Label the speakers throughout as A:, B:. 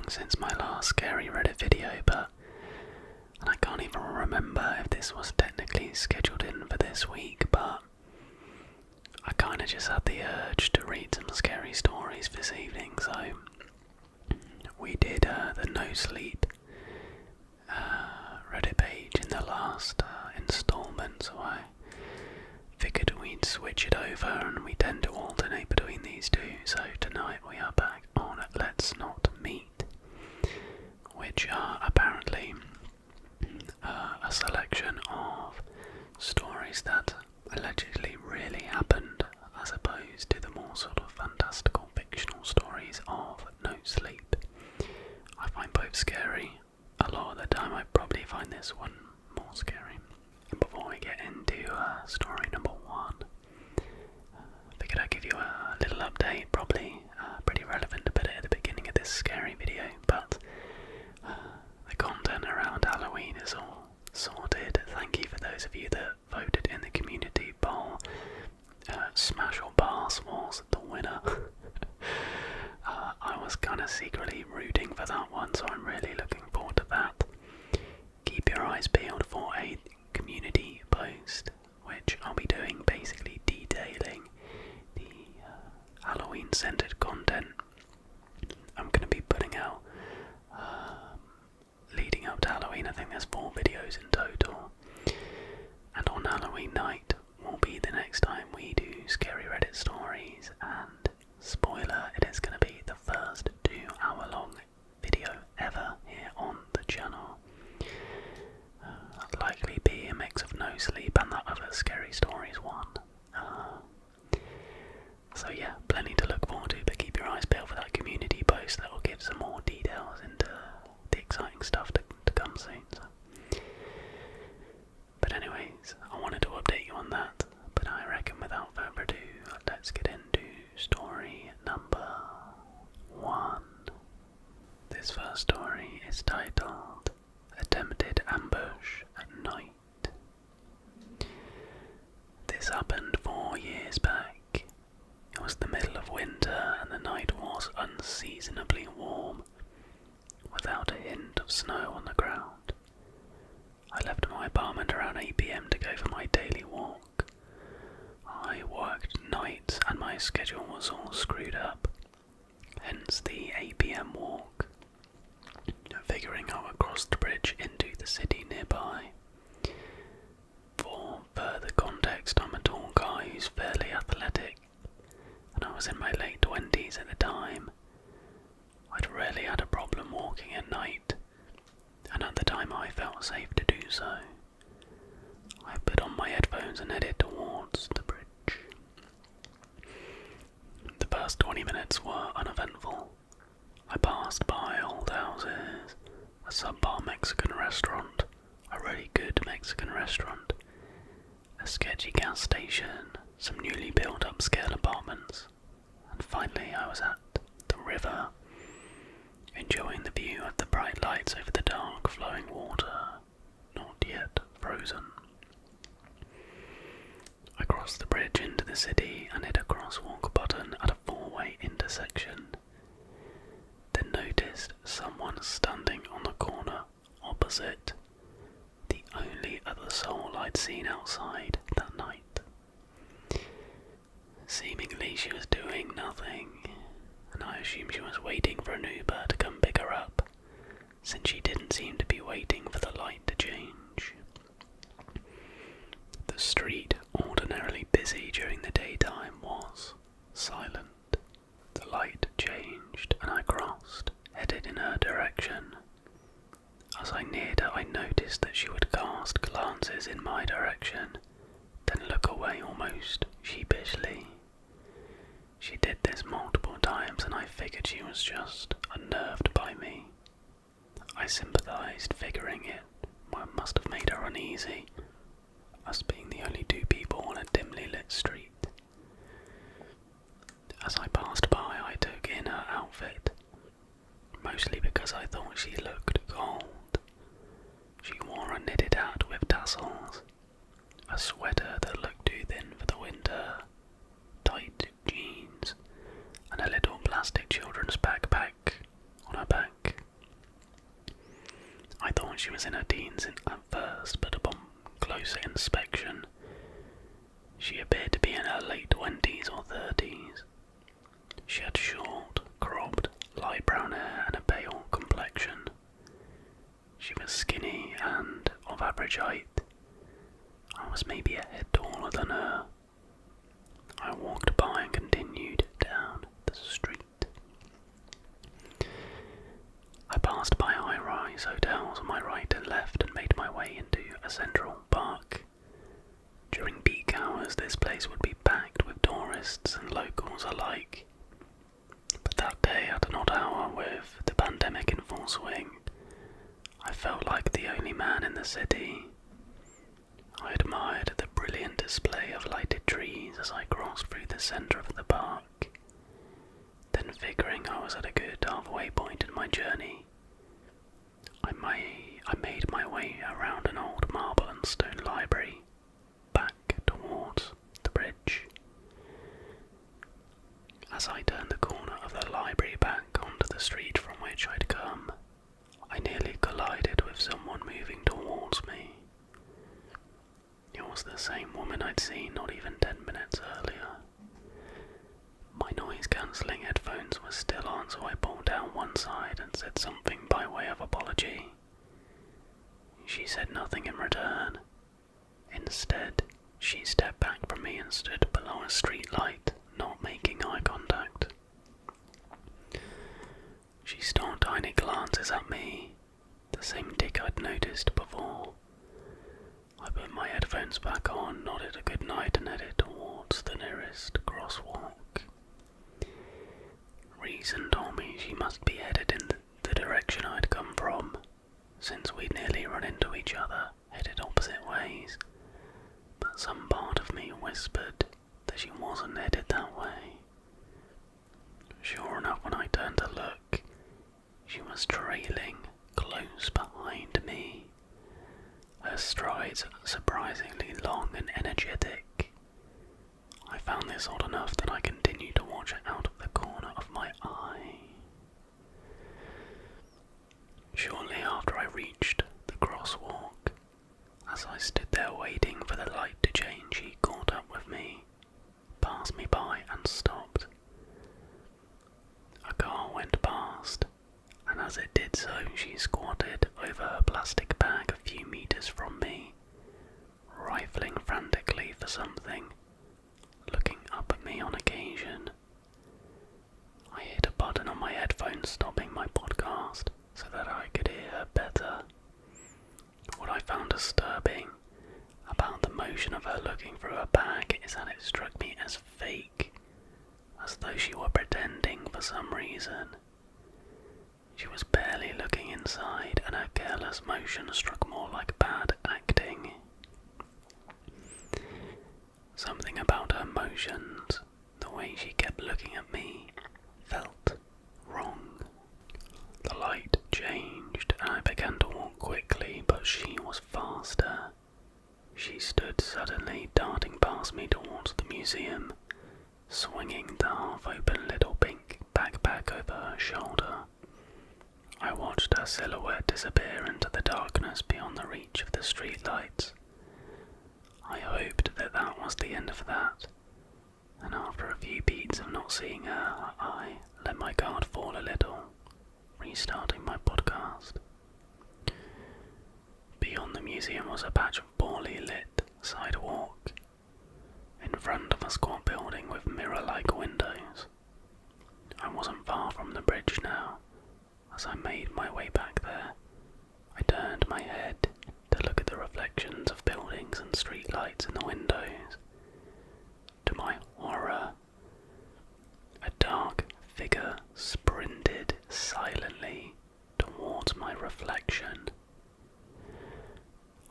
A: since my last scary Reddit video, and I can't even remember if this was technically scheduled in for this week, but I kind of just had the urge to read some scary stories this evening, so we did the No Sleep Reddit page in the last installment, so I figured we'd switch it over, and we tend to alternate between these two. So tonight we are back on Let's Not Meet, which are apparently a selection of stories that allegedly really happened, as opposed to the more sort of fantastical fictional stories of No Sleep. I find both scary. A lot of the time I probably find this one more scary. And before we get into story number one, I figured I'd give you a little update, probably pretty relevant to put it at the beginning of this scary video, but the content around Halloween is all sorted. Thank you for those of you that voted in the community poll. Smash or Pass was the winner. I was kind of secretly rooting for that one, so I'm really looking forward to that. Keep your eyes peeled for a community post, which I'll be doing, basically detailing the Halloween centered content I'm going to be putting out leading up to Halloween. I think there's 4 videos in total, and on Halloween night will be the next time we do scary Reddit stories, and spoiler, it is going to be the first 2-hour-long video ever here on the channel. Likely be a mix of No Sleep and that other Scary Stories one. So yeah, plenty to look forward to, but keep your eyes peeled for that community post that will give some more details into the exciting stuff to come soon. So. But anyways, I wanted to update you on that, but I reckon without further ado, let's get into story number 1. This first story is titled Attempted Ambush at Night. This happened 4 years back. It was the middle of winter and the night was unseasonably warm, without a hint of snow on the ground. I left my apartment around 8 PM to go for my daily walk. I worked nights and my schedule was all screwed up, hence the 8 PM walk. Figuring I would cross the bridge into the city nearby. For further context, I'm a tall guy who's fairly athletic, and I was in my late 20s at the time. I'd rarely had a problem walking at night, and at the time I felt safe to do so. I put on my headphones and headed towards the bridge. The first 20 minutes were uneventful. I passed by old houses, a subpar Mexican restaurant, a really good Mexican restaurant, a sketchy gas station, some newly built upscale apartments, and finally I was at the river, enjoying the view of the bright lights over the dark flowing water, not yet frozen. I crossed the bridge into the city and hit a crosswalk button at a 4-way intersection. Then noticed someone standing on the corner opposite, the only other soul I'd seen outside that night. Seemingly she was doing nothing, and I assumed she was waiting for an Uber to come pick her up, since she didn't seem to be waiting for the light to change. The street, ordinarily busy during the daytime, was silent. The light changed and I crossed, headed in her direction. As I neared her, I noticed that she would cast glances in my direction, then look away almost sheepishly. She did this multiple times and I figured she was just unnerved by me. I sympathized, figuring it must have made her uneasy, us being the only 2 people on a dimly lit street. As I passed by, I took in her outfit, mostly because I thought she looked cold. She wore a knitted hat with tassels, a sweater that looked too thin for the winter, tight jeans, and a little plastic children's backpack on her back. tourists and locals alike. But that day at an odd hour, with the pandemic in full swing, I felt like the only man in the city. I admired the brilliant display of lighted trees as I crossed through the centre of the park. Then, figuring I was at a good halfway point in my journey, I made my way around an old marble and stone library, back towards the bridge. As I turned the corner of the library back onto the street from which I'd come, I nearly collided with someone moving towards me. It was the same woman I'd seen not even 10 minutes earlier. My noise-cancelling headphones were still on, so I pulled down one side and said something by way of apology. She said nothing in return. Instead, she stepped back from me and stood below a street light, not making eye contact. She stole tiny glances at me, the same tick I'd noticed before. I put my headphones back on, nodded a good night and headed towards the nearest crosswalk. Reason told me she must be headed in the direction I'd come from, since we'd nearly run into each other, headed opposite ways, but some part of me whispered that she wasn't headed that way. Sure enough, when I turned to look, she was trailing close behind me, her strides surprisingly long and energetic. I found this odd enough that I continued to watch her out of the corner of my eye. Shortly after I reached the crosswalk, as I stood there waiting for the light to change, she caught up with me, passed me by and stopped. A car went past, and as it did so, she squatted over her plastic bag a few meters from me, rifling frantically for something, looking up at me on occasion. I hit a button on my headphones, stopping my podcast so that I could hear her better. What I found disturbing about the motion of her looking through her bag is that it struck me as fake, as though she were pretending for some reason. She was barely looking inside, and her careless motion struck more like bad acting. Something about her motions, the way she kept looking at me, felt wrong. The light changed, and I began to walk quickly, but she was faster. She stood suddenly, darting past me towards the museum, swinging the half-open little pink backpack over her shoulder. I watched her silhouette disappear into the darkness beyond the reach of the streetlights. I hoped that that was the end of that, and after a few beats of not seeing her, I let my guard fall a little, restarting my podcast. Beyond the museum was a patch of poorly lit sidewalk, in front of a squat building with mirror-like windows. I wasn't far from the bridge now. As I made my way back there, I turned my head to look at the reflections of buildings and streetlights in the windows. To my horror, a dark figure sprinted silently towards my reflection.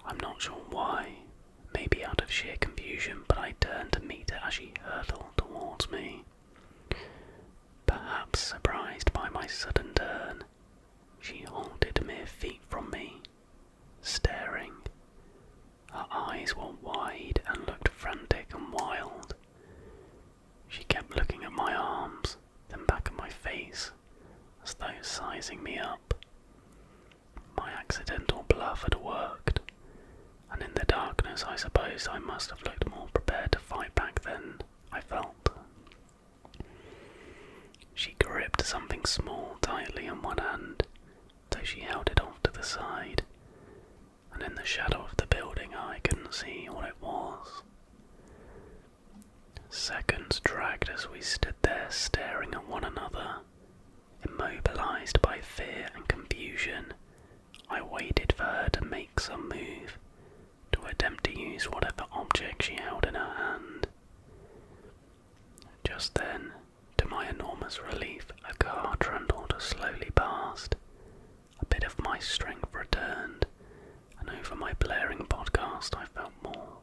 A: I'm not sure why, maybe out of sheer confusion, but I turned to meet her as she hurtled towards me. Perhaps surprised by my sudden turn, she halted mere feet from me, staring. Her eyes were wide and looked frantic and wild. She kept looking at my arms, then back at my face, as though sizing me up. My accidental bluff had worked, and in the darkness I suppose I must have looked more prepared to fight back than I felt. She gripped something small tightly in one hand, though she held it off to the side, and in the shadow of the building I couldn't see what it was. Seconds dragged as we stood there staring at one another. Immobilized by fear and confusion, I waited for her to make some move, to attempt to use whatever object she held in her hand. Just then, to my enormous relief, a car trundled slowly past. A bit of my strength returned, and over my blaring podcast I felt more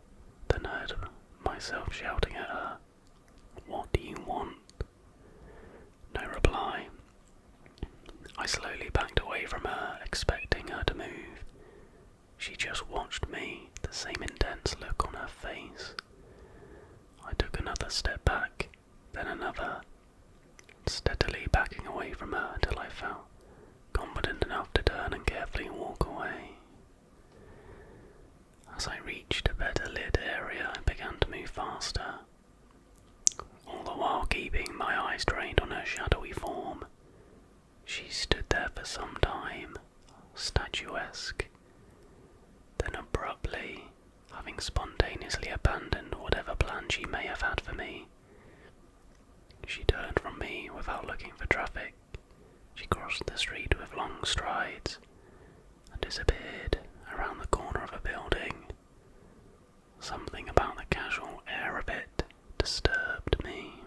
A: than heard myself shouting at her, "What do you want?" No reply. I slowly backed away from her, expecting her to move. She just watched me, the same intense look on her face. I took another step back, then another, steadily backing away from her until I felt confident enough to turn and carefully walk away. As I reached a better lit area, I began to move faster, all the while keeping my eyes trained on her shadowy form. She stood there for some time, statuesque. Then abruptly, having spontaneously abandoned whatever plan she may have had for me, she turned from me without looking for traffic. She crossed the street with long strides and disappeared around the corner of a building. Something about the casual air of it disturbed me.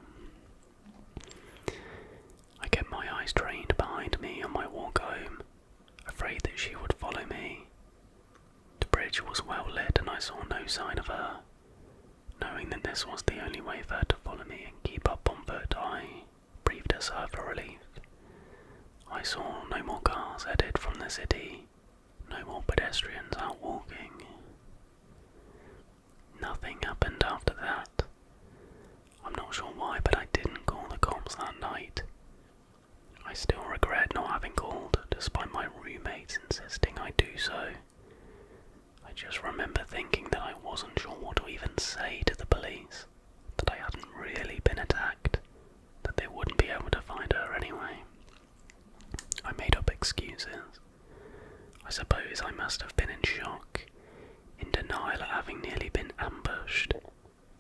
A: I kept my eyes trained behind me on my walk home, afraid that she would follow me. The bridge was well lit and I saw no sign of her. Knowing that this was the only way for her to follow me and keep up on foot, I breathed a sigh of relief. I saw no more cars headed from the city, no more pedestrians out walking. Nothing happened after that. I'm not sure why, but I didn't call the cops that night. I still regret not having called, despite my roommates insisting I do so. I just remember thinking that I wasn't sure what to even say to the police, that I hadn't really been attacked, that they wouldn't be able to find her anyway. I made up excuses. I suppose I must have been in shock, in denial at having nearly been ambushed,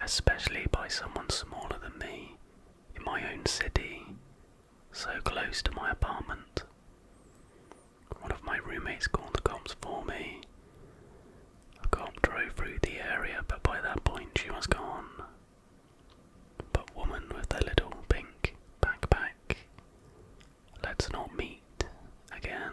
A: especially by someone smaller than me, in my own city, so close to my apartment. One of my roommates called the cops for me. A cop drove through the area, but by that point she was gone. But woman with the little pink backpack, let's not meet again.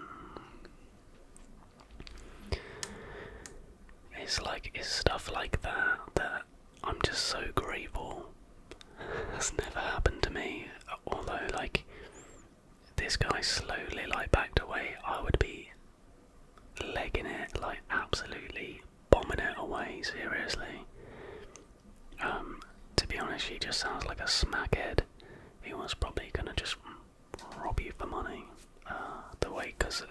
A: It's stuff like that that I'm just so grateful has never happened to me. Although, this guy slowly, backed away, I would be legging it, absolutely bombing it away, seriously. To be honest, she just sounds like a smackhead. He was probably gonna just rob you for money. Because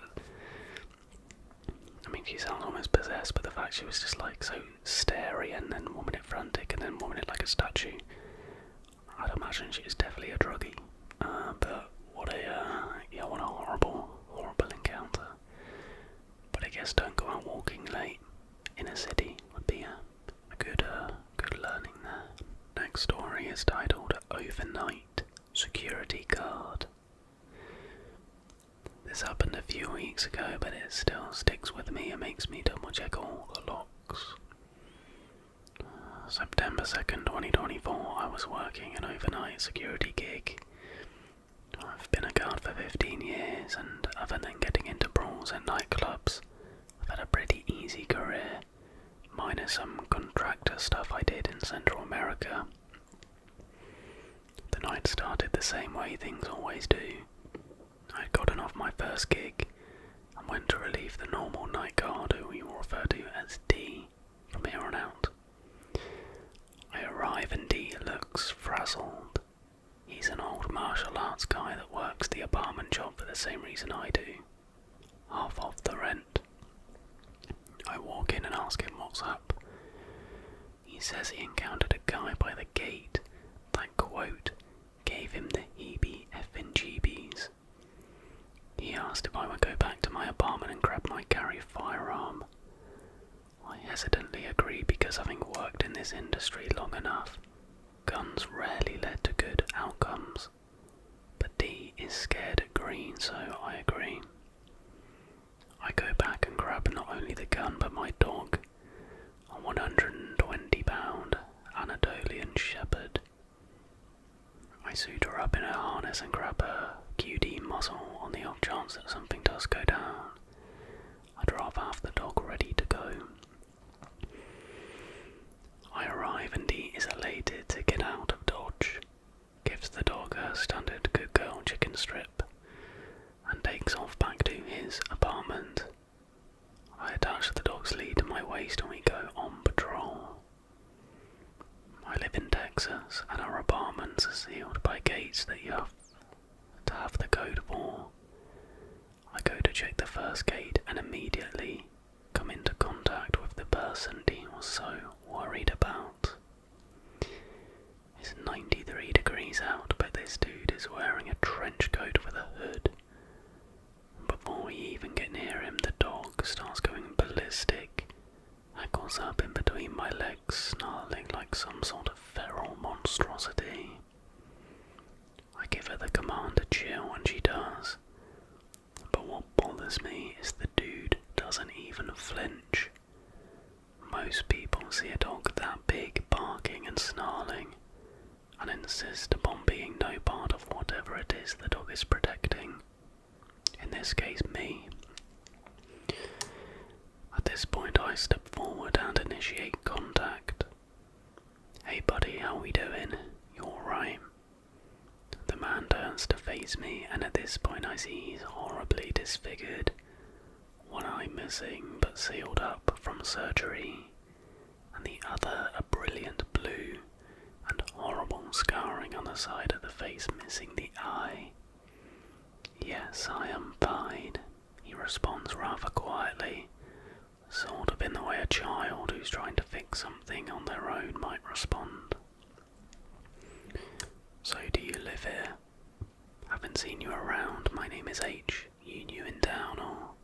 A: she sounds almost possessed, but the fact she was just so starey and then 1 minute frantic and then 1 minute like a statue, I'd imagine she was definitely a druggie. But what a horrible encounter. But I guess don't go out walking late in a city would be a good learning there. Next story is titled Overnight Security Guard. This happened a few weeks ago, but it still sticks with me and makes me double check all the locks. September 2nd, 2024, I was working an overnight security gig. I've been a guard for 15 years, and other than getting into brawls at nightclubs, I've had a pretty easy career, minus some contractor stuff I did in Central America. The night started the same way things always do. I'd gotten off my first gig and went to relieve the normal night guard, who we will refer to as D from here on out. I arrive and D looks frazzled. He's an old martial arts guy that works the apartment job for the same reason I do. Half off the rent. I walk in and ask him what's up. He says he encountered a guy by the gate that, quote, gave him the heebie-effing-jeebies. He asked if I would go back to my apartment and grab my carry firearm. I hesitantly agree because, having worked in this industry long enough, guns rarely led to good outcomes. But D is scared at green, so I agree. I go back and grab not only the gun but my dog, a 120-pound Anatolian Shepherd. I suit her up in her harness and grab her QD muzzle on the off chance that something does go down. I drop half the dog ready to go. I arrive and he is elated to get out of Dodge, gives the dog a standard good girl chicken strip, and takes off back to his apartment. I attach the dog's lead to my waist and we go on patrol. I live in Texas and our apartments are sealed by gates that you have to have the code for. I go to check the first gate and immediately come into contact with the person Dean was so worried about. It's 93 degrees out, but this dude is wearing a trench coat with a hood. Before we even get near him, the dog starts going ballistic, hackles up in between my legs, snarling like some sort of feral monstrosity. I give her the command to chill and she does. But what bothers me is the dude doesn't even flinch. Most people see a dog that big barking and snarling and insist upon being no part of whatever it is the dog is protecting. In this case, me. At this point I step forward and initiate contact. "Hey buddy, how we doing? You alright?" The man turns to face me, and at this point I see he's horribly disfigured. One eye missing but sealed up from surgery, and the other a brilliant blue and horrible scarring on the side of the face missing the eye. "Yes, I am fine," he responds rather quietly, sort of in the way a child who's trying to fix something on their own might respond. "So do you live here? Haven't seen you around. My name is H. You new in town, or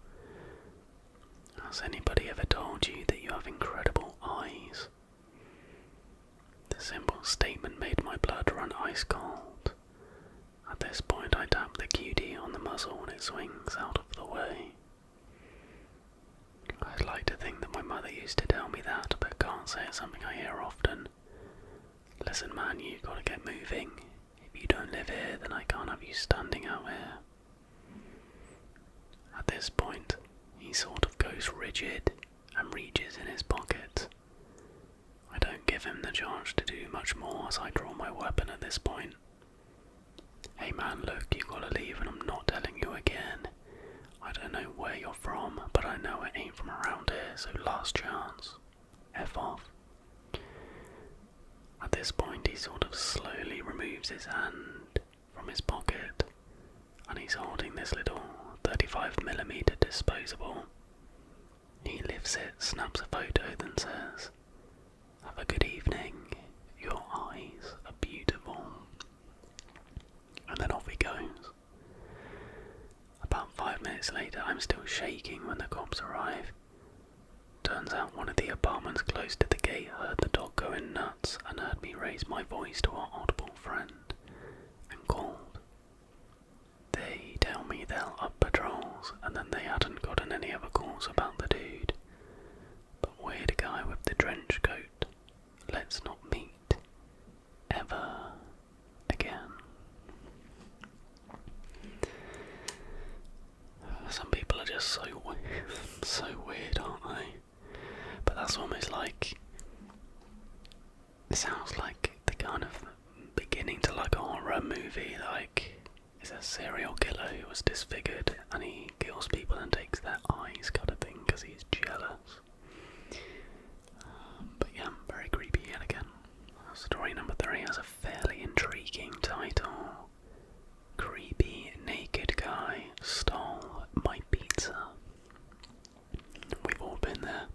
A: has anybody ever told you that you have incredible eyes?" The simple statement made my blood run ice cold. At this point I tap the QD on the muzzle and it swings out of the way. I'd like to think that my mother used to tell me that, but can't say it's something I hear often. "Listen man, you gotta get moving. If you don't live here, then I can't have you standing out here." At this point, he sort of goes rigid and reaches in his pocket. I don't give him the chance to do much more as I draw my weapon at this point. "Hey man, look, you gotta leave and I'm not telling you again. I don't know where you're from, but I know it ain't from around here, so last chance. F off." At this point he sort of slowly removes his hand from his pocket, and he's holding this little 35mm disposable. He lifts it, snaps a photo, then says, "Have a good evening, your eyes are beautiful." And then off he goes. About 5 minutes later I'm still shaking when the cops arrive. Turns out one of the apartments close to the gate heard the dog going nuts and heard me raise my voice to our audible friend and called. They tell me they'll up patrols and then they hadn't gotten any other calls about the dude. But weird guy with the trench coat, let's not meet ever again. Some people are just so weird, aren't they? But that's almost like, it sounds like the kind of beginning to like a horror movie, like it's a serial killer who was disfigured and he kills people and takes their eyes kind of thing because he's jealous. But yeah, very creepy yet again. Story number 3 has a fairly intriguing title. Creepy naked guy stole my pizza. We've all been there.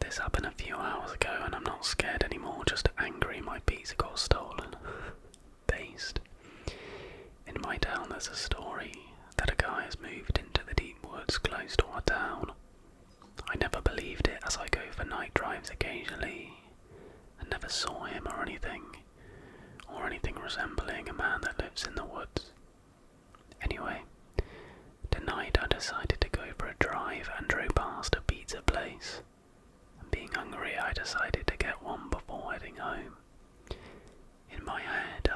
A: This happened a few hours ago and I'm not scared anymore, just angry my pizza got stolen. Based. In my town there's a story that a guy has moved into the deep woods close to our town. I never believed it as I go for night drives occasionally and never saw him or anything resembling a man that lives in the woods. Anyway, tonight I decided to go for a drive and drove past a pizza place. And being hungry I decided to get one before heading home. In my head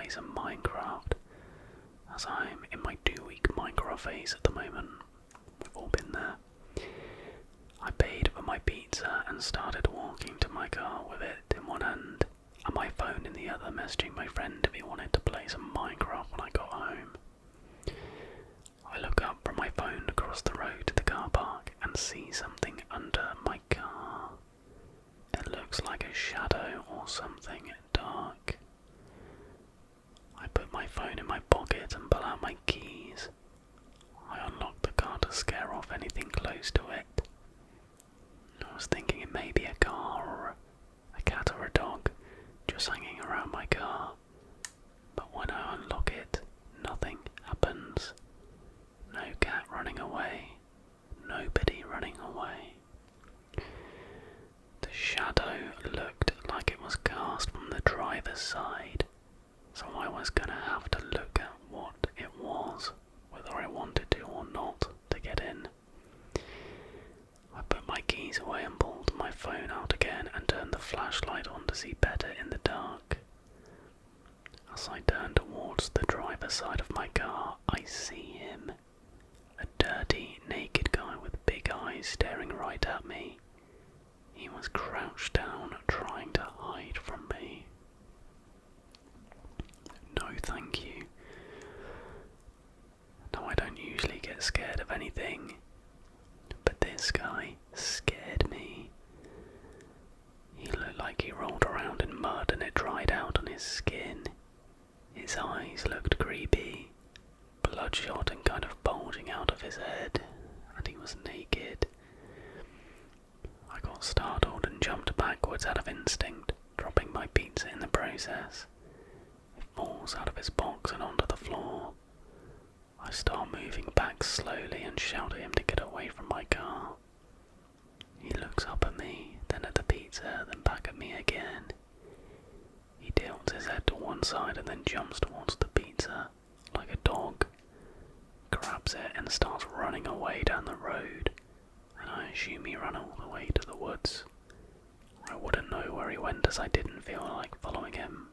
A: play some Minecraft, as I'm in my 2-week Minecraft phase at the moment. We've all been there. I paid for my pizza and started walking to my car with it in one hand and my phone in the other, messaging my friend if he wanted to play some Minecraft when I got home. I look up from my phone across the road to the car park and see something under my car. It looks like a shadow or something dark. I put my phone in my pocket and pull out my keys. I unlock the car to scare off anything close to it. I was thinking it may be a car or a cat or a dog just hanging around my car. But when I unlock it, nothing happens. No cat running away. Nobody running away. The shadow looked like it was cast from the driver's side, so I was gonna have to look at what it was, whether I wanted to or not, to get in. I put my keys away and pulled my phone out again and turned the flashlight on to see better in the dark. As I turn towards the driver's side of my car, I see him. A dirty, naked guy with big eyes staring right at me. He was crouched down, trying to hide from me. No thank you. Now I don't usually get scared of anything, but this guy scared me. He looked like he rolled around in mud and it dried out on his skin. His eyes looked creepy, bloodshot and kind of bulging out of his head, and he was naked. I got startled and jumped backwards out of instinct, dropping my pizza in the process. It falls out of his box and onto the floor. I start moving back slowly and shout at him to get away from my car. He looks up at me, then at the pizza, then back at me again. He tilts his head to one side and then jumps towards the pizza, like a dog, grabs it and starts running away down the road, and I assume he ran all the way to the woods. I wouldn't know where he went as I didn't feel like following him.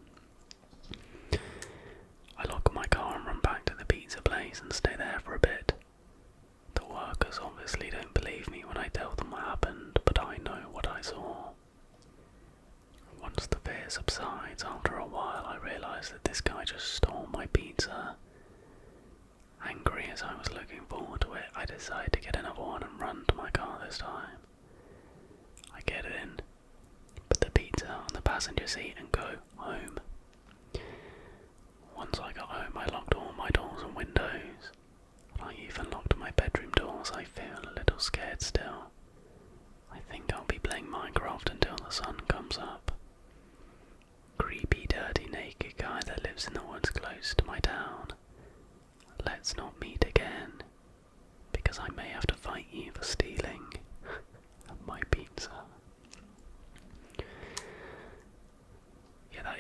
A: I lock my car and run back to the pizza place and stay there for a bit. The workers obviously don't believe me when I tell them what happened, but I know what I saw. Once the fear subsides, after a while I realise that this guy just stole my pizza. Angry as I was looking forward to it, I decide to get another one and run to my car this time. I get in, put the pizza on the passenger seat and go home. Once I got home, I locked all my doors and windows. I even locked my bedroom doors. I feel a little scared still. I think I'll be playing Minecraft until the sun comes up. Creepy, dirty, naked guy that lives in the woods close to my town. Let's not meet again, because I may have to fight you for stealing my pizza. Yeah, that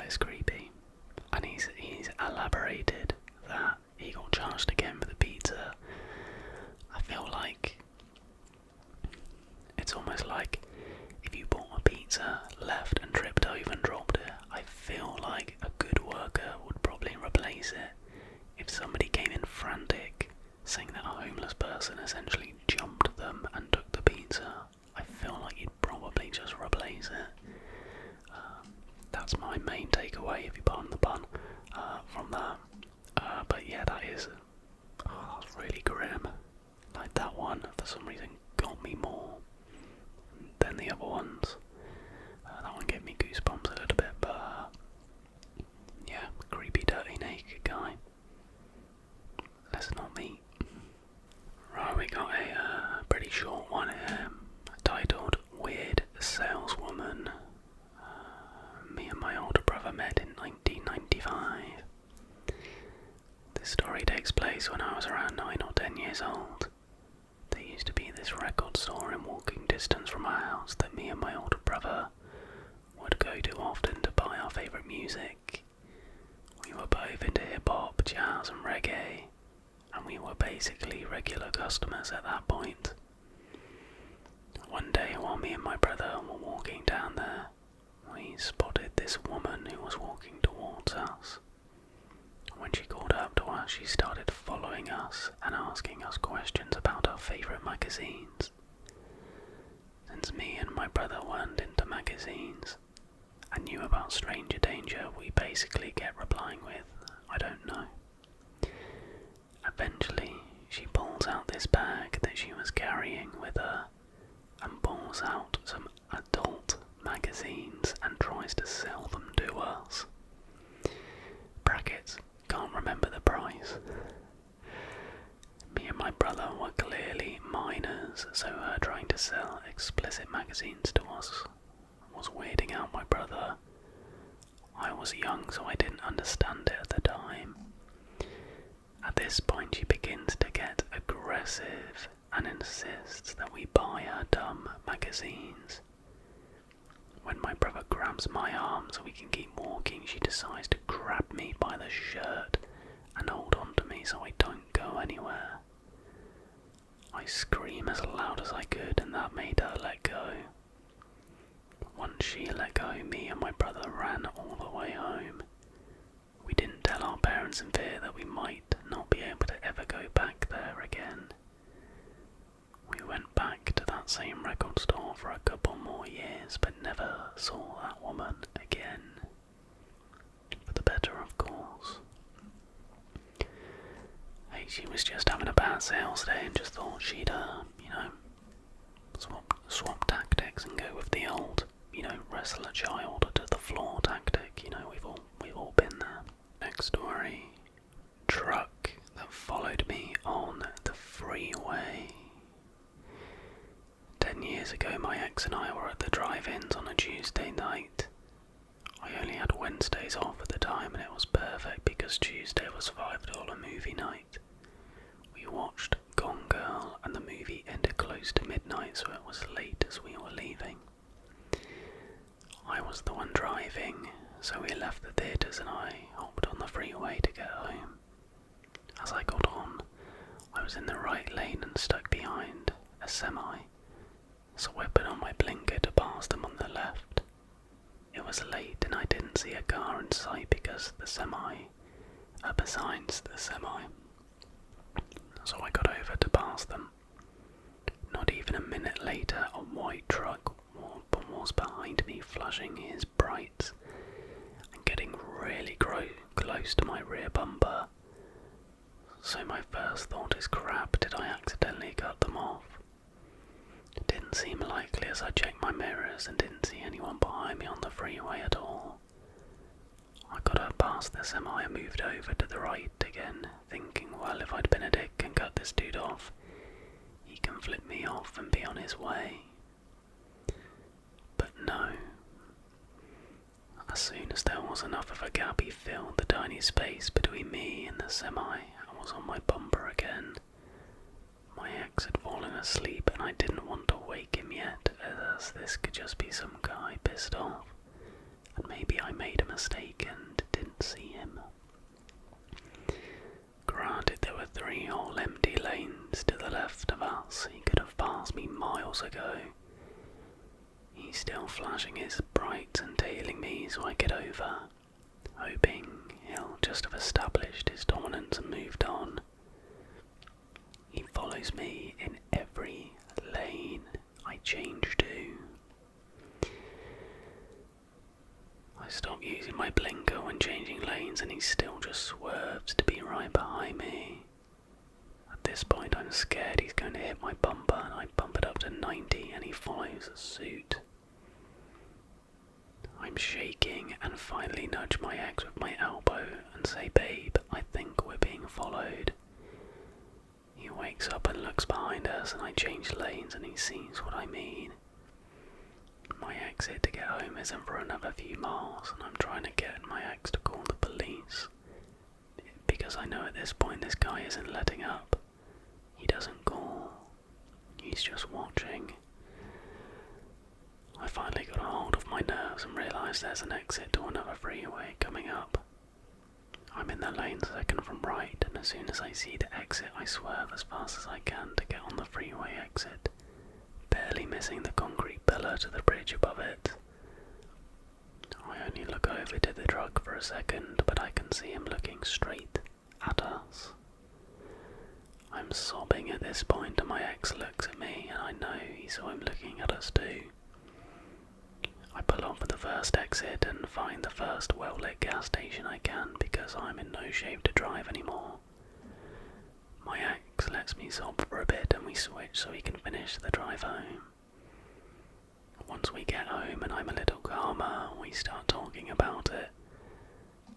A: is creepy. And he's elaborated that he got charged again for the pizza. I feel like it's almost like if you bought a pizza, left and tripped over and dropped it, I feel like a good worker would probably replace it. If somebody came in frantic, saying that a homeless person essentially jumped them and took the pizza, I feel like you'd probably just replace it. That's my main takeaway, if you pardon the pun, from that. But yeah, that's really grim. Like, that one, for some reason, got me more than the other ones. That one gave me goosebumps a little bit, but yeah, creepy, dirty, naked guy. Let's not meet. Right, we got a pretty short one here, titled Weird Saleswoman. Me and my older brother met in 1995. This story takes place when I was around 9 or 10 years old. There used to be this record store in walking distance from our house that me and my older brother would go to often to buy our favourite music. We were both into hip-hop, jazz and reggae, and we were basically regular customers at that point. One day while me and my brother were walking down there, we spotted this woman who was walking towards us. When she caught up to us, she started following us and asking us questions about our favourite magazines. Since me and my brother weren't into magazines and knew about Stranger Danger, we basically kept replying with, "I don't know." Eventually, she pulls out this bag that she was carrying with her and pulls out some adult magazines and tries to sell them to us. Brackets, can't remember the price. Me and my brother were clearly minors, so her trying to sell explicit magazines to us was weirding out my brother. I was young, so I didn't understand it at the time. At this point, she begins to get aggressive and insists that we buy her dumb magazines. When my brother grabs my arm so we can keep walking, she decides to grab me by the shirt and hold on to me so I don't go anywhere. I scream as loud as I could, and that made her let go. Once she let go, me and my brother ran all the way home. We didn't tell our parents in fear that we might not be able to ever go back there again. We went back to that same record store for a couple more years, but never saw that woman again. For the better, of course. Hey, she was just having a bad sales day and just thought she'd, swap tactics and go with the old, wrestle a child to the floor tactic. We've all been there. Next story. Truck that followed me on the freeway. 10 years ago, my ex and I were at the drive-ins on a Tuesday night. I only had Wednesdays off at the time, and it was perfect because Tuesday was $5 movie night. We watched Gone Girl, and the movie ended close to midnight, so it was late as we were leaving. I was the one driving, so we left the theatres and I hopped on the freeway to get home. As I got on, I was in the right lane and stuck behind a semi, so I put on my blinker to pass them on the left. It was late and I didn't see a car in sight because besides the semi. So I got over to pass them. Not even a minute later, a white truck was behind me, flashing his brights and getting really close to my rear bumper. So my first thought is, crap, did I accidentally cut them off? It didn't seem likely as I checked my mirrors and didn't see anyone behind me on the freeway at all. I got up past the semi and moved over to the right again, thinking, well, if I'd been a dick and cut this dude off, he can flip me off and be on his way. But no. As soon as there was enough of a gap, he filled the tiny space between me and the semi and was on my bumper again. My ex had fallen asleep and I didn't want to wake him yet, as this could just be some guy pissed off, and maybe I made a mistake and didn't see him. Granted, there were 3 whole empty lanes to the left of us. He could have passed me miles ago. He's still flashing his brights and tailing me so I get over, hoping he'll just have established his dominance and moved on. He follows me in every lane I change to. I stop using my blinker when changing lanes and he still just swerves to be right behind me. At this point I'm scared he's going to hit my bumper, and I bump it up to 90 and he follows suit. I'm shaking and finally nudge my ex with my elbow and say, "Babe, I think we're being followed." He wakes up and looks behind us, and I change lanes and he sees what I mean. My exit to get home isn't for another few miles, and I'm trying to get my ex to call the police, because I know at this point this guy isn't letting up. He doesn't call. He's just watching. I finally got a hold of my nerves and realised there's an exit to another freeway coming up. I'm in the lane second from right, and as soon as I see the exit I swerve as fast as I can to get on the freeway exit, barely missing the concrete pillar to the bridge above it. I only look over to the truck a second, but I can see him looking straight at us. I'm sobbing at this point, and my ex looks at me, and I know he saw him looking at us too. I pull off at the first exit and find the first well-lit gas station I can because I'm in no shape to drive anymore. My ex lets me sob for a bit and we switch so he can finish the drive home. Once we get home and I'm a little calmer, we start talking about it,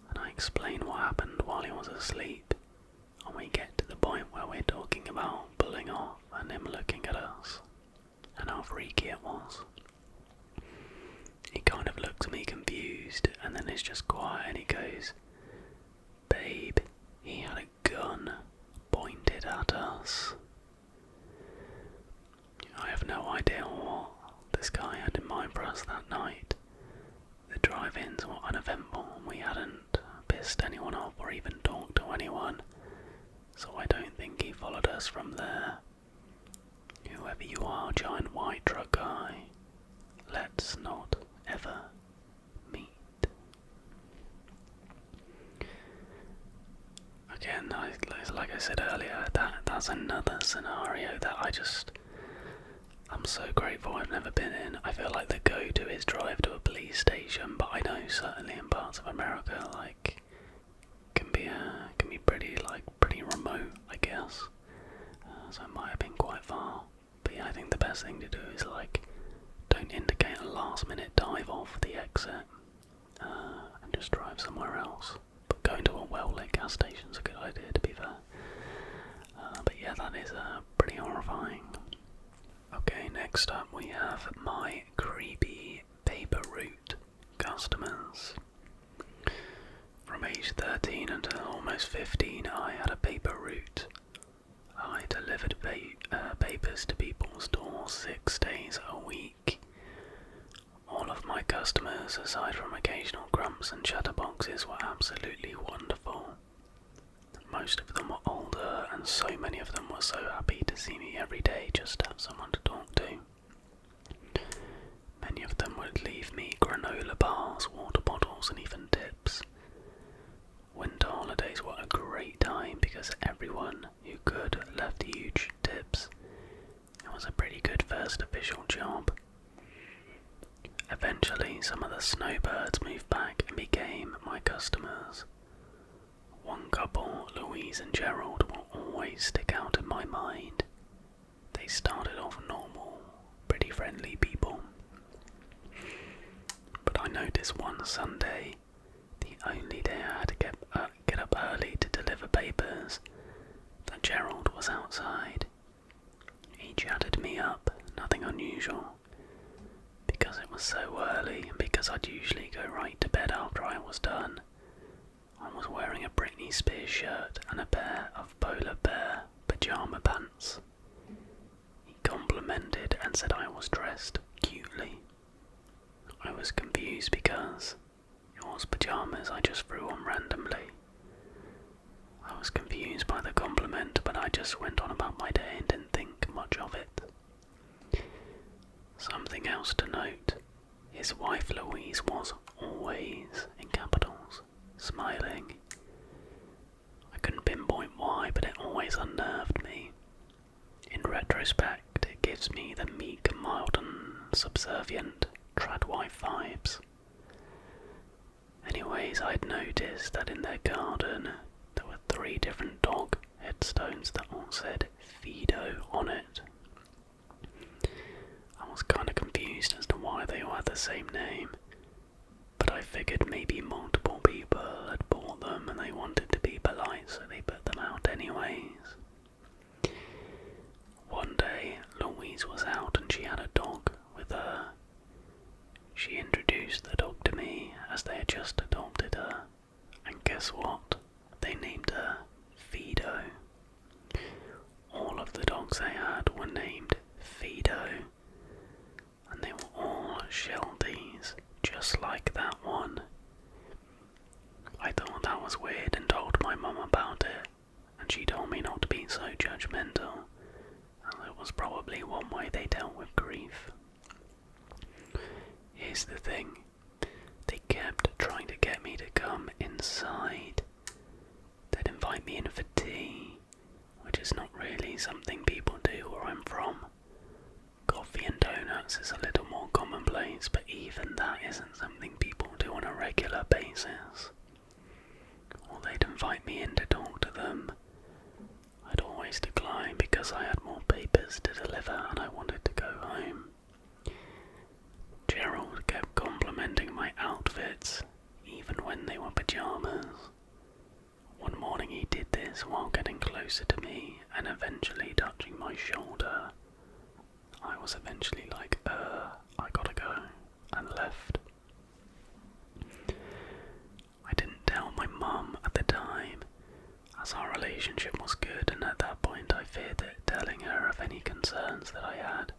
A: and I explain what happened while he was asleep, and we get to the point where we're talking about pulling off and him looking at us, and how freaky it was. He kind of looks at me confused, and then is just quiet, and he goes, "Babe, he had a gun pointed at us." I have no idea what this guy had in mind for us that night. The drive-ins were uneventful, and we hadn't pissed anyone off or even talked to anyone, so I don't think he followed us from there. Whoever you are, giant white truck guy, let's not ever meet. Again, like I said earlier, that's another scenario that I'm so grateful I've never been in. I feel like the go-to is drive to a police station, but I know certainly in parts of America, can be pretty remote, I guess. So it might have been quite far. But yeah, I think the best thing to do is don't indicate a last-minute dive off the exit, and just drive somewhere else. But going to a well-lit gas station's a good idea, to be fair. But yeah, that is pretty horrifying. Okay, next up we have my creepy paper route customers. From age 13 until almost 15, I had a paper route. I delivered papers to people's doors 6 days a week. All of my customers, aside from occasional grumps and chatterboxes, were absolutely wonderful. Most of them were older, and so many of them were so happy to see me every day just to have someone to talk to. Many of them would leave me granola bars, water bottles, and even tips. Winter holidays were a great time because everyone who could left huge tips. It was a pretty good first official job. Eventually, some of the snowbirds moved back and became my customers. One couple, Louise and Gerald, will always stick out in my mind. They started off normal, pretty friendly people. But I noticed one Sunday, the only day I had to get up early to deliver papers, that Gerald was outside. He chatted me up, nothing unusual. Because it was so early, and because I'd usually go right to bed after I was done, I was wearing a Britney Spears shirt and a pair of polar bear pyjama pants. He complimented and said I was dressed cutely. I was confused because it was pyjamas I just threw on randomly. I was confused by the compliment, but I just went on about my day and didn't think much of it. Something else to note, his wife Louise was always, in capitals, smiling. I couldn't pinpoint why, but it always unnerved me. In retrospect, it gives me the meek, mild and subservient trad wife vibes. Anyways, I'd noticed that in their garden there were 3 different dog headstones that all said Fido on it. I was kinda confused as to why they all had the same name, but I figured maybe multiple people had bought them and they wanted to be polite, so they put them out anyways. One day, Louise was out and she had a dog with her. She introduced the dog to me as they had just adopted her, and guess what? They named her Fido. All of the dogs they had were named Fido, and they were all Shelties, just like that one. I thought that was weird and told my mum about it, and she told me not to be so judgmental, as it was probably one way they dealt with grief. Here's the thing, they kept trying to get me to come inside. They'd invite me in for tea, which is not really something people do where I'm from. Coffee and donuts is a little more commonplace, but even that isn't something people do on a regular basis. Or they'd invite me in to talk to them. I'd always decline because I had more papers to deliver and I wanted to go home. Gerald kept complimenting my outfits, even when they were pajamas. One morning he did this while getting closer to me and eventually touching my shoulder. I was eventually like, I gotta go, and left. I didn't tell my mum at the time, as our relationship was good, and at that point I feared that telling her of any concerns that I had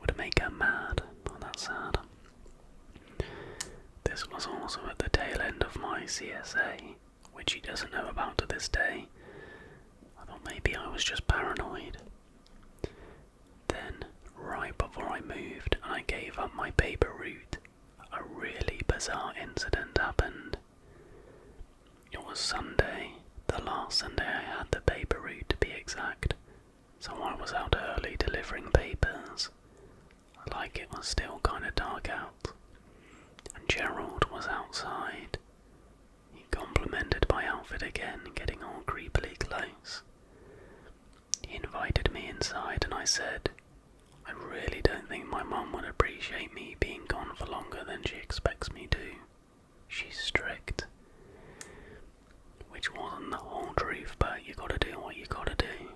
A: would make her mad. Oh, that's sad. This was also at the tail end of my CSA, which she doesn't know about to this day. I thought maybe I was just paranoid. Then, right before I moved and I gave up my paper route, a really bizarre incident happened. It was Sunday, the last Sunday I had the paper route to be exact, so I was out early delivering papers. Like it was still kinda dark out, and Gerald was outside. He complimented my outfit again, getting all creepily close. He invited me inside and I said, I really don't think my mum would appreciate me being gone for longer than she expects me to. She's strict. Which wasn't the whole truth, but you gotta do what you gotta do.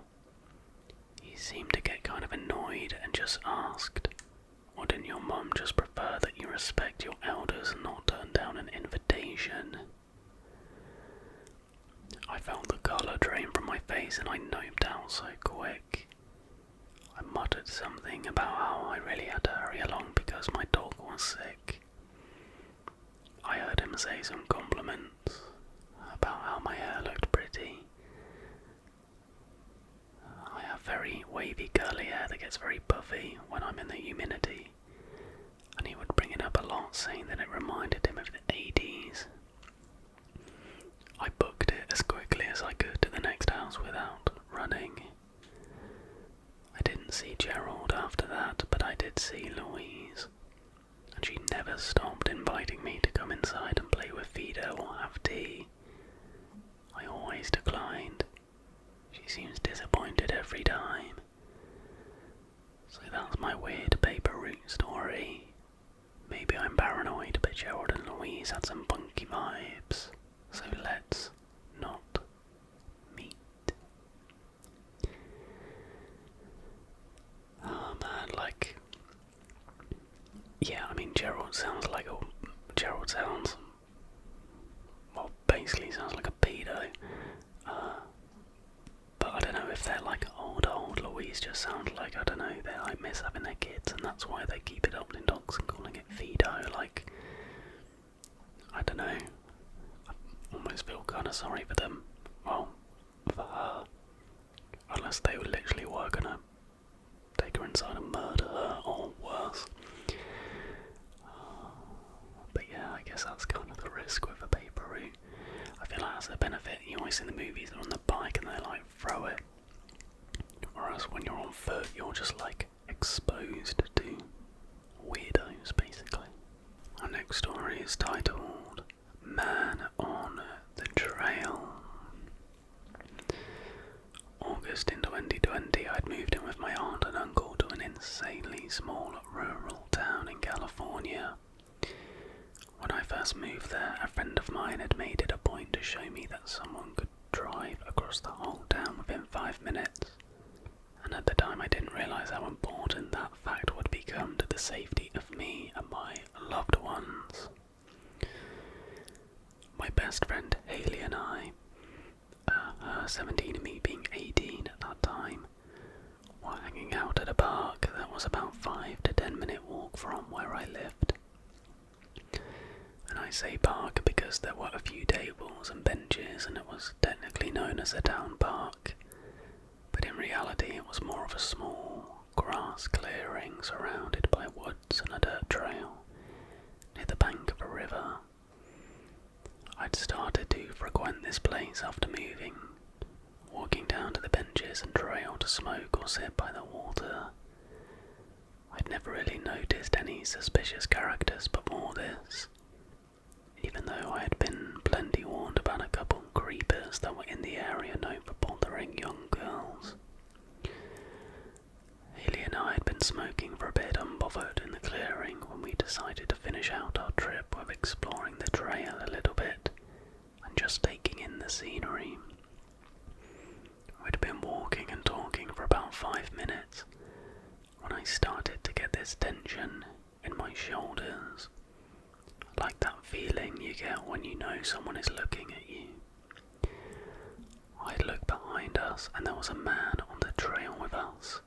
A: He seemed to get kind of annoyed and just asked, wouldn't your mum just prefer that you respect your elders and not turn down an invitation? I felt the colour drain from my face and I noped out so quick. I muttered something about how I really had to hurry along because my dog was sick. I heard him say some compliments about how my hair looked pretty. I have very wavy curly hair that gets very puffy when I'm in the humidity, and he would bring it up a lot, saying that it reminded him of the 80s. I booked it as quickly as I could to the next house without running. I didn't see Gerald after that, but I did see Louise, and she never stopped inviting me to come inside and play with Fido or have tea. I always declined. She seems disappointed every time. So that's my weird paper route story. Maybe I'm paranoid, but Gerald and Louise had some funky vibes. So let's not meet. Oh man, like... Yeah, I mean, Gerald sounds, well, basically sounds like a pedo. But I don't know if they're like old. Louise just sounds like, I don't know, they like miss having their kids and that's why they keep adopting dogs and calling it Fido. Like, I don't know. I almost feel kind of sorry for them. Well, for her. Unless they literally were gonna take her inside and murder her, or worse. But yeah, I guess that's kind of the risk with a paper route. I feel like that's the benefit. You always see in the movies they're on the bike and they like throw it. Whereas when you're on foot, you're just like exposed to weirdos, basically. Our next story is titled Man on the Trail. August in 2020, I'd moved in with my aunt and uncle to an insanely small rural town in California. When I first moved there, a friend of mine had made it a point to show me that someone could drive across the whole town within 5 minutes. And at the time I didn't realise how important that fact would become to the safety of me and my loved ones. My best friend Hayley and I, her 17 and me being 18 at that time, were hanging out at a park that was about 5 to 10 minute walk from where I lived. And I say park because there were a few tables and benches and it was technically known as a town park, but in reality it was more of a small grass clearing surrounded by woods and a dirt trail near the bank of a river. I days after moving, walking down to the benches and trail to smoke or sit by the water. I'd never really noticed any suspicious characters before this, even though I had been plenty warned about a couple creepers that were in the area known for bothering young girls. Haley and I had been smoking for a bit unbothered in the clearing when we decided to finish out our trip with exploring the trail a little bit and just taking in the scenery. We'd been walking and talking for about 5 minutes when I started to get this tension in my shoulders, like that feeling you get when you know someone is looking at you. I looked behind us and there was a man on the trail with us.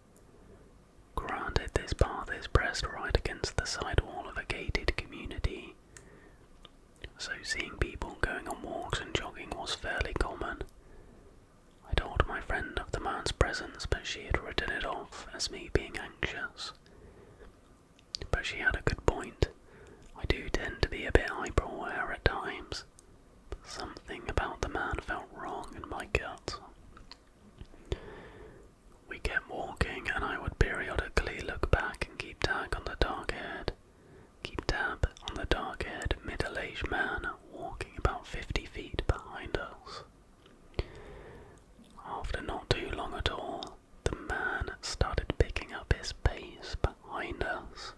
A: Granted, this path is pressed right against the side wall of a gated community, so seeing people going on walks and jogging was fairly common. I told my friend of the man's presence, but she had written it off as me being anxious. But she had a good point. I do tend to be a bit hyper-aware at times. Something about the man felt wrong in my gut. We kept walking and I would periodically look back and keep tab on the dark-haired middle-aged man walking about 50 feet behind us. After not too long at all, the man started picking up his pace behind us.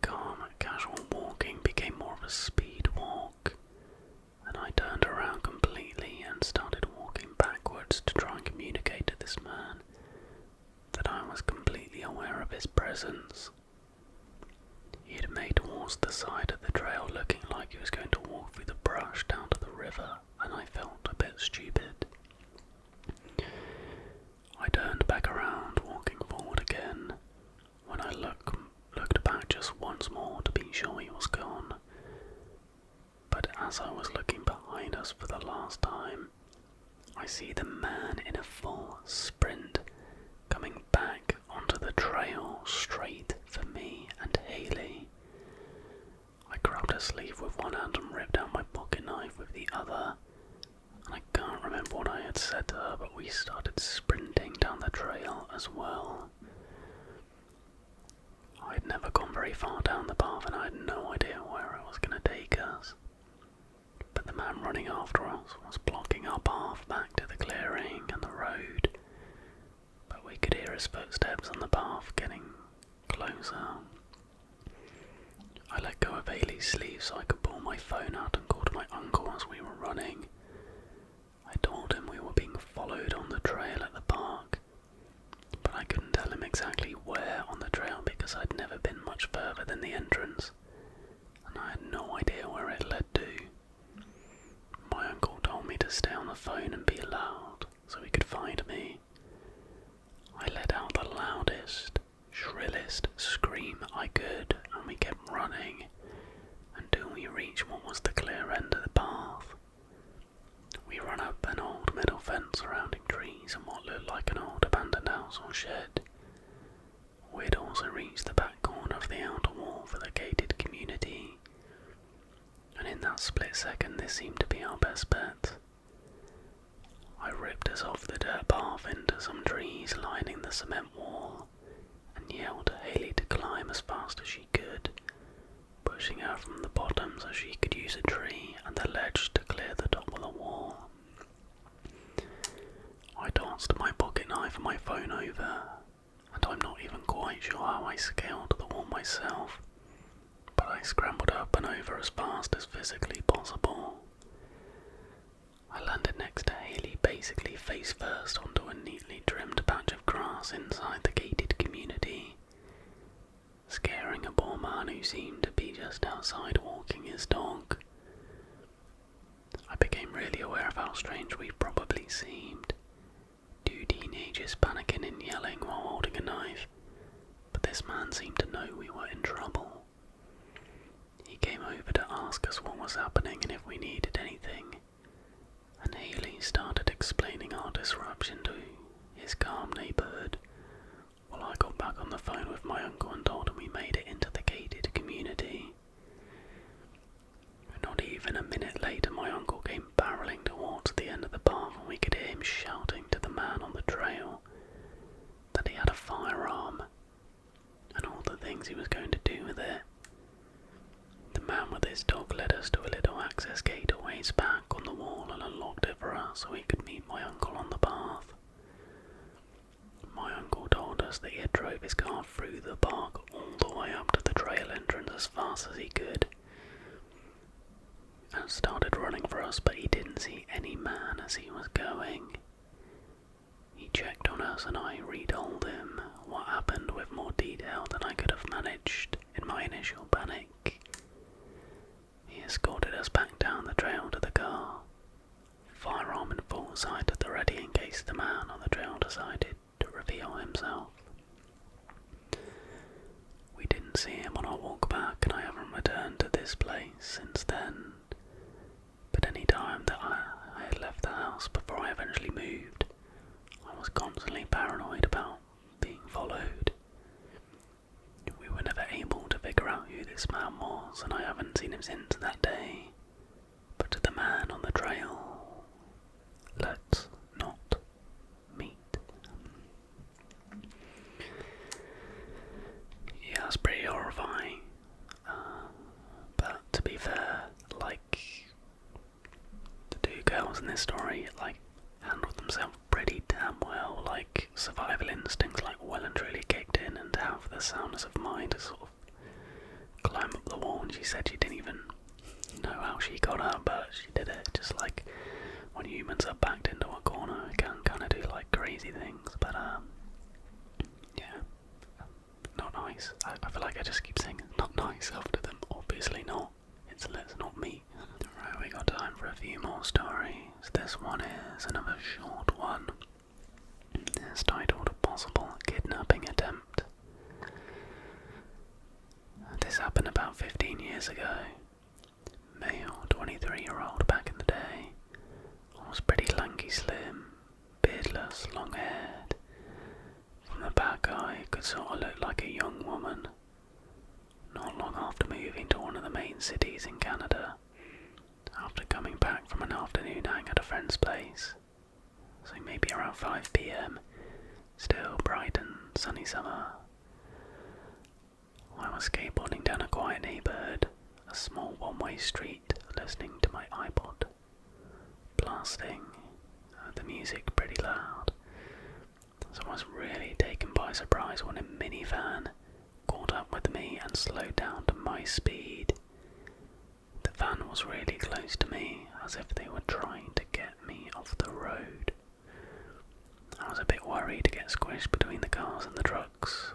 A: Calm, casual walking became more of a speed walk, and I turned around completely and started walking backwards to try and communicate to this man that I was completely aware of his presence. He had made towards the side of the trail looking like he was going to walk through the brush down to the river, and I felt a bit stupid. I turned back around, walking forward again, when I looked back just once more to be sure he was gone. But as I was looking behind us for the last time, I see the man in a full sprint coming back onto the trail straight for me and Haley. I grabbed her sleeve with one hand and ripped out my pocket knife with the other, and I can't remember what I had said to her, but we started sprinting down the trail as well. I had never gone very far down the path and I had no idea where it was going to take us. But the man running after us was blocking our path back to the clearing and the road, but we could hear his footsteps on the path getting closer. I let go of Haley's sleeve so I could pull my phone out and called my uncle as we were running. I told him we were being followed on the trail at the park, but I couldn't tell him exactly where on the trail because I'd never been much further than the entrance, and I had no idea where it led to. My uncle told me to stay on the phone and be loud so he could find me. I let out the loudest, shrillest scream I could, and we kept running until we reached what was the clear end of the path. We ran up an old metal fence surrounding trees and what looked like an old abandoned house or shed. We'd also reached the back corner of the outer wall for the gated community, and in that split second this seemed to be our best bet. I ripped us off the dirt path into some trees lining the cement wall and yelled to Haley to climb as fast as she could, pushing her from the bottom so she could use a tree and the ledge to clear the top of the wall. I tossed my pocket knife and my phone over, and I'm not even quite sure how I scaled the wall myself, but I scrambled up and over as fast as physically possible. I landed next to Haley basically face first onto a neatly trimmed patch of grass inside the gated community, scaring a poor man who seemed to be just outside walking his dog. I became really aware of how strange we probably seemed. Two teenagers panicking and yelling while holding a knife, but this man seemed to know we were in trouble. He came over to ask us what was happening and if we needed anything, and Haley started explaining our disruption to his calm neighbourhood, while I got back on the phone with my uncle and told him we made it into the gated community. Not even a minute later my uncle came barreling towards his back on the wall and unlocked it for us so he could meet my uncle on the path. My uncle told us that he had drove his car through the park all the way up to the trail entrance as fast as he could, and started running for us, but he didn't see any man as he was going. He checked on us and I retold him what happened with more detail than I could have managed in my initial panic. He escorted us back down the trail to the car, firearm in full sight at the ready in case the man on the trail decided to reveal himself. We didn't see him on our walk back, and I haven't returned to this place since then. But any time that I had left the house before I eventually moved, I was constantly paranoid about being followed. We were never able to figure out who this man was, and I haven't seen him since that day. But to the man on the trail, let's not meet. Yeah, that's pretty horrifying. But to be fair, the two girls in this story, handled themselves pretty damn well. Survival instincts, well and truly kicked in, and to have the soundness of mind to sort of climb up the wall, and she said she didn't even know how she got up, but she did it. Just like when humans are backed into a corner, it can kind of do crazy things, but yeah, not nice. I feel like I just keep saying not nice after them. Obviously not. It's let's not meet. Right, we got time for a few more stories. This one is another short one. It's titled Possible Kidnapping Attempt. This happened about 15 years ago. Male, 23-year-old back in the day. I was pretty lanky, slim, beardless, long-haired. From the back I could sort of look like a young woman. Not long after moving to one of the main cities in Canada, after coming back from an afternoon hang at a friend's place, so maybe around 5 PM, still bright and sunny summer. I was skateboarding down a quiet neighbourhood, a small one-way street, listening to my iPod, blasting the music pretty loud. So I was really taken by surprise when a minivan caught up with me and slowed down to my speed. The van was really close to me, as if they were trying to get me off the road. I was a bit worried to get squished between the cars and the trucks,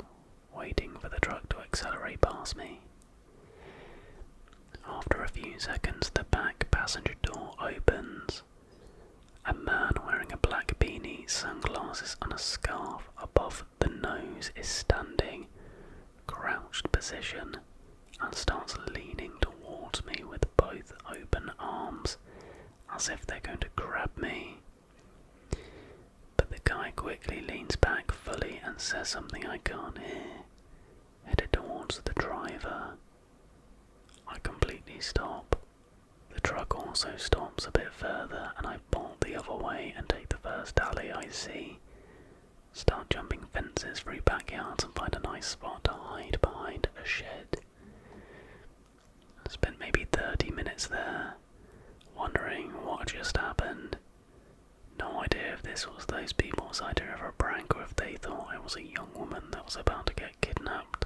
A: waiting for the truck to accelerate past me. After a few seconds, the back passenger door opens. A man wearing a black beanie, sunglasses and a scarf above the nose is standing, crouched position, and starts leaning towards me with both open arms, as if they're going to grab me. But the guy quickly leans back fully and says something I can't hear, headed towards the driver. I completely stop. The truck also stops a bit further, and I bolt the other way and take the first alley I see. Start jumping fences through backyards and find a nice spot to hide behind a shed. I spent maybe 30 minutes there, wondering what had just happened. No idea if this was those people's idea of a prank or if they thought I was a young woman that was about to get kidnapped.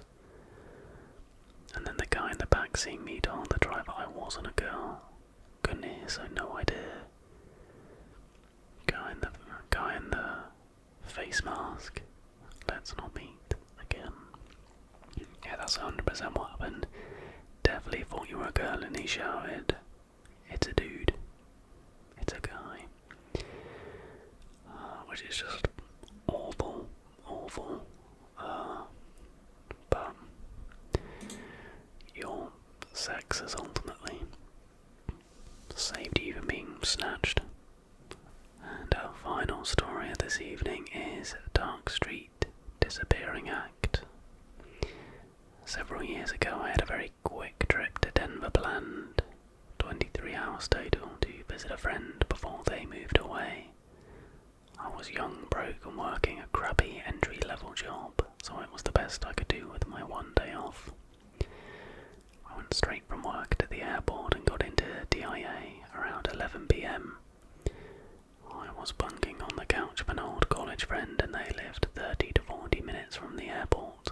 A: And then the guy in the back seeing me told the driver I wasn't a girl. Couldn't hear, so no idea. Guy in the face mask. Let's not meet again. Yeah, that's 100% what happened. Definitely thought you were a girl, and he shouted, "It's a dude. It's a guy." Which is just awful. But your sex has ultimately saved you from being snatched. And our final story of this evening is Dark Street Disappearing Act. Several years ago I had a very quick trip to Denver planned, 23 hours total, to visit a friend before they moved away. I was young, broke and working a crappy entry-level job, so it was the best I could do with my one day off. I went straight from work to the airport and got into DIA around teenage friend and they lived 30 to 40 minutes from the airport.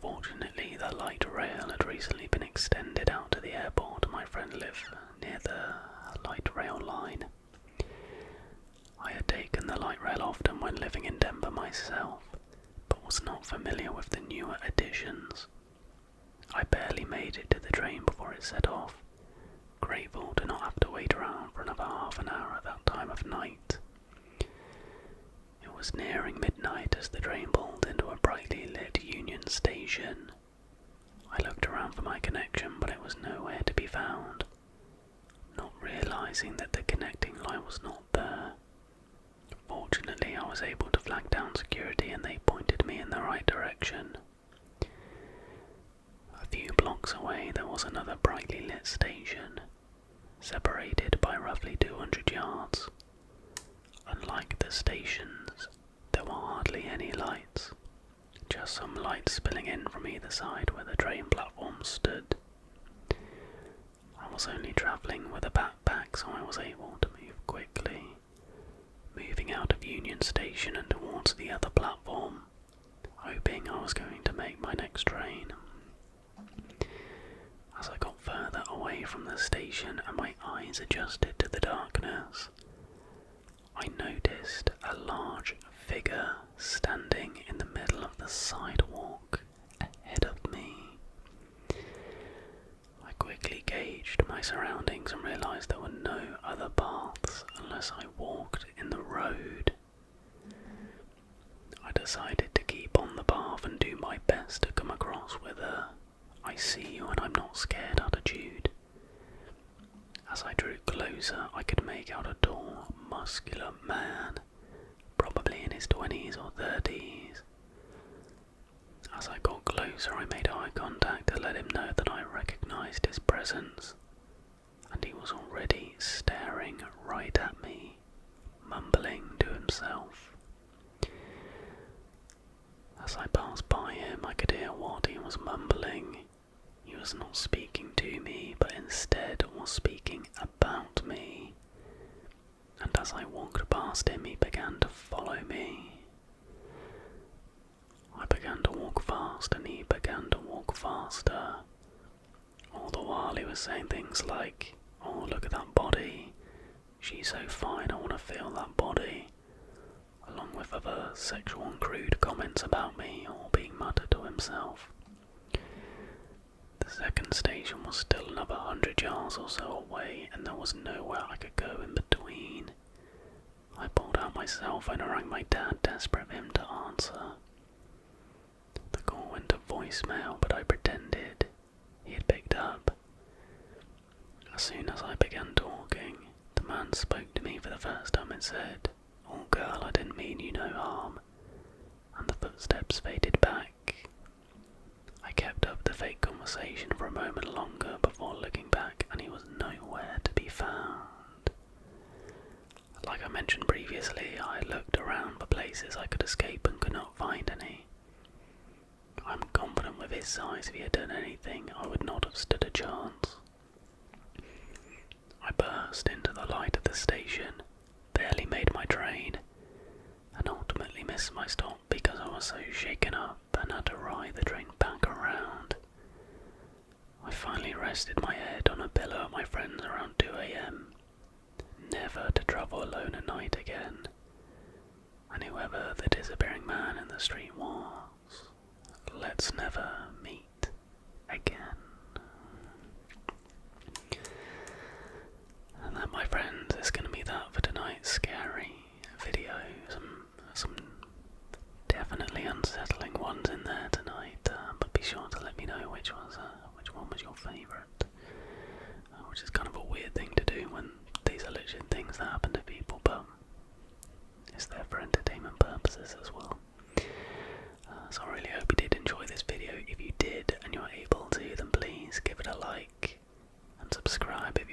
A: Fortunately, the light rail had recently been extended out to the airport and my friend lived near the light rail line. I had taken the light rail often when living in Denver myself, but was not familiar with the newer additions. I barely made it to the train before it set off, grateful to not have to wait around for another half an hour at that time of night. It was nearing midnight as the train pulled into a brightly lit Union Station. I looked around for my connection, but it was nowhere to be found, not realizing that the connecting line was not there. Fortunately, I was able to flag down security and they pointed me in the right direction. A few blocks away there was another brightly lit station, separated by roughly 200 yards. Unlike the stations, there were hardly any lights, just some lights spilling in from either side where the train platform stood. I was only travelling with a backpack, so I was able to move quickly, moving out of Union Station and towards the other platform, hoping I was going to make my next train. As I got further away from the station and my eyes adjusted to the darkness, I noticed a large figure standing in the middle of the sidewalk ahead of me. I quickly gauged my surroundings and realised there were no other paths unless I walked in the road. I decided to keep on the path and do my best to come across with a "I see you and I'm not scared" attitude. As I drew closer, I could make out a tall, muscular man, probably in his 20s or 30s. As I got closer, I made eye contact to let him know that I recognised his presence, and he was already staring right at me, mumbling to himself. As I passed by him, I could hear what he was mumbling. He was not speaking to me, but instead was speaking about me. And as I walked past him, he began to follow me. I began to walk fast, and he began to walk faster. All the while he was saying things like, "Oh, look at that body. She's so fine, I want to feel that body," along with other sexual and crude comments about me, all being muttered to himself. The second station was still another 100 yards or so away, and there was nowhere I could go in between. I pulled out my cell phone and rang my dad, desperate for him to answer. The call went to voicemail, but I pretended he had picked up. As soon as I began talking, the man spoke to me for the first time and said, "Oh girl, I didn't mean you no harm," and the footsteps faded back. I kept up the fake conversation for a moment longer before looking back, and he was nowhere to be found. Like I mentioned previously, I looked around for places I could escape and could not find any. I'm confident with his size, if he had done anything, I would not have stood a chance. I burst into the light of the station, barely made my train, and ultimately missed my stop because I was so shaken up and had to ride the train back around. I finally rested my head on a pillow at my friend's around 2 a.m, never to travel alone at night again, and whoever the disappearing man in the street was, let's never meet again. And that, my friends, is going to be that for tonight's scary video. Some definitely unsettling ones in there tonight, but be sure to let me know which one was your favourite. Which is kind of a weird thing to do when these are legit things that happen to people, but it's there for entertainment purposes as well. So I really hope you did enjoy this video. If you did and you're able to, then please give it a like and subscribe if